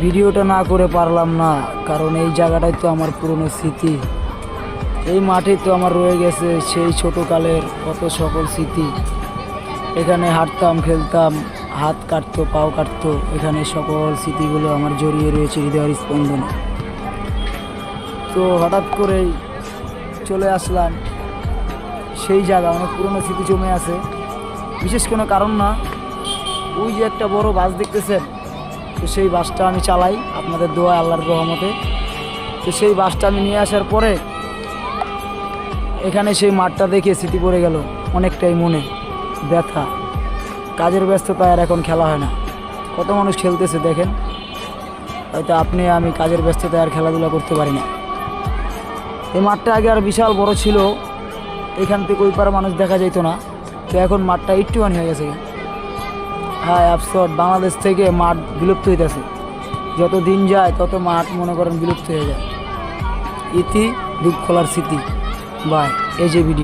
ভিডিওটা না করে পারলাম না, কারণ এই জায়গাটাই তো আমার পুরনো স্মৃতি। এই মাঠেই তো আমার রয়ে গেছে সেই ছোটোকালের কত সকল স্মৃতি। এখানে হাঁটতাম, খেলতাম, হাত কাটতো, পাও কাটতো, এখানে সকল স্মৃতিগুলো আমার জড়িয়ে রয়েছে হৃদয়ের স্পন্দনে। তো হঠাৎ করেই চলে আসলাম সেই জায়গা, অনেক পুরনো স্মৃতি জমে আছে, বিশেষ কোনো কারণ না। ওই যে একটা বড় বাস দেখতেছেন, তো সেই বাসটা আমি চালাই আপনাদের দোয়া, আল্লাহর রহমতে। তো সেই বাসটা আমি নিয়ে আসার পরে এখানে সেই মাঠটা দেখে স্মৃতি পড়ে গেল অনেকটাই মনে ব্যথা। কাজের ব্যস্ততায় আর এখন খেলা হয় না। কত মানুষ খেলতেছে দেখেন, হয়তো আপনি আমি কাজের ব্যস্ততায় আর খেলাধুলা করতে পারি না। এই মাঠটা আগে আর বিশাল বড় ছিল, এখান থেকে ওই পারে মানুষ দেখা যেত না। তো এখন মাঠটা একটুখানি হয়ে গেছে। হ্যাঁ, অ্যাবসর্ড, বাংলাদেশ থেকে মাঠ বিলুপ্ত হইতেছে। যত দিন যায় তত মাঠ মনে করেন বিলুপ্ত হয়ে যায়। ইতি দুঃখ খোলার স্মৃতি। বাই, এই যে ভিডিও।